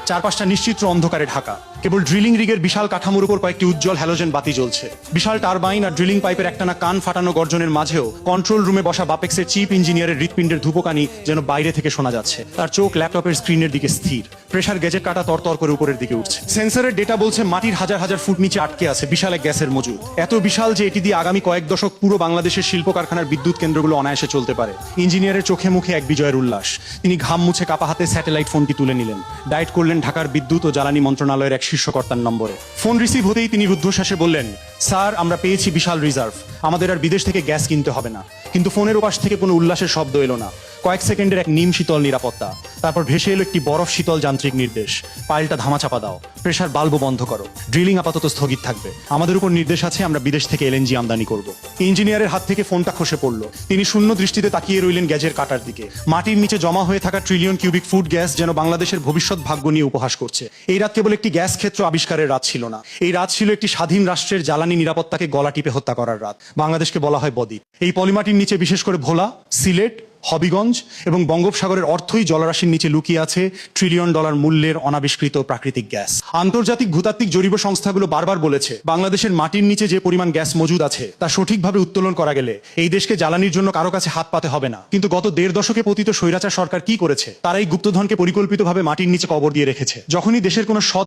চারপাশটা নিশ্চিত্র অন্ধকারে ঢাকা। কেবল ড্রিলিং রিগের বিশাল কাঠামোর উপর কয়েকটি উজ্জ্বল হ্যালোজেন বাতি জ্বলছে। বিশাল টারবাইন আর ড্রিলিং পাইপের একটানা কান ফাটানো গর্জনের মাঝেও কন্ট্রোল রুমে বসা বাপেক্সের চিফ ইঞ্জিনিয়ারের হৃৎপিণ্ডের ধূপকানি যেন বাইরে থেকে শোনা যাচ্ছে। তার চোখ ল্যাপটপের স্ক্রিনের দিকে স্থির। প্রেসার গেজের কাটা তরতর করে উপরের দিকে উঠছে। সেন্সরের ডেটা বলছে মাটির হাজার হাজার ফুট নিচে আটকে আছে বিশাল এক গ্যাসের মজুদ। এত বিশাল যে এটি দিয়ে আগামী কয়েক দশক পুরো বাংলাদেশের শিল্প কারখানার বিদ্যুৎ কেন্দ্রগুলো অনায়াসে চলতে পারে। ইঞ্জিনিয়ারের চোখে মুখে এক বিজয়ের উল্লাস। তিনি ঘাম মুছে কাপা হাতে স্যাটেলাইট ফোনটি তুলে নিলেন। ডায়েট করলেন ঢাকার বিদ্যুৎ ও জ্বালানি মন্ত্রণালয়ের এক শীর্ষকর্তার নম্বরে। ফোন রিসিভ হতেই তিনি রুদ্ধশ্বাসে বললেন, স্যার, আমরা পেয়েছি বিশাল রিজার্ভ, আমাদের আর বিদেশ থেকে গ্যাস কিনতে হবে না। কিন্তু ফোনের ওপাশ থেকে কোনো উল্লাসের শব্দ এলো না। কয়েক সেকেন্ডের এক নিম শীতল নিরাপত্তা। তারপর ভেসে এলো একটি বরফ শীতল যান্ত্রিক নির্দেশ, পাইলটা ধামাচাপা দাও, প্রেসার বাল্ব বন্ধ করো, ড্রিলিং আপাতত স্থগিত থাকবে। আমাদের উপর নির্দেশ আছে, আমরা বিদেশ থেকে এলএনজি আমদানি করব। ইঞ্জিনিয়ারের হাত থেকে ফোনটা খসে পড়লো। তিনি শূন্য দৃষ্টিতে তাকিয়ে রইলেন গ্যাজের কাটার দিকে। মাটির নিচে জমা হয়ে থাকা ট্রিলিয়ন কিউবিক ফুট গ্যাস যেন বাংলাদেশের ভবিষ্যৎ ভাগ্য নিয়ে উপহাস করছে। এই রাত কেবল একটি গ্যাস ক্ষেত্র আবিষ্কারের রাত ছিল না, এই রাত ছিল একটি স্বাধীন রাষ্ট্রের জ্বালানি নিরাপত্তাকে গলা টিপে হত্যা করার রাত। বাংলাদেশকে বলা হয় বদ্বীপ। এই পলিমাটির নিচে বিশেষ করে ভোলা, সিলেট, হবিগঞ্জ এবং বঙ্গোপসাগরের অর্থই জলরাশির নিচে লুকিয়ে আছে ট্রিলিয়ন ডলার মূল্যের অনাবিষ্কৃত প্রাকৃতিক গ্যাস। আন্তর্জাতিক ভূতাত্ত্বিক জরিপ সংস্থাগুলো বারবার বলেছে, বাংলাদেশের মাটির নিচে যে পরিমাণ গ্যাস মজুদ আছে তা সঠিকভাবে উত্তোলন করা গেলে এই দেশকে জ্বালানির জন্য কারো কাছে হাত পাতে হবে না। কিন্তু গত 1.5 দশকে পতিত স্বৈরাচার সরকার কি করেছে? তারা এই গুপ্তধনকে পরিকল্পিতভাবে মাটির নিচে কবর দিয়ে রেখেছে। যখনই দেশের কোনো সৎ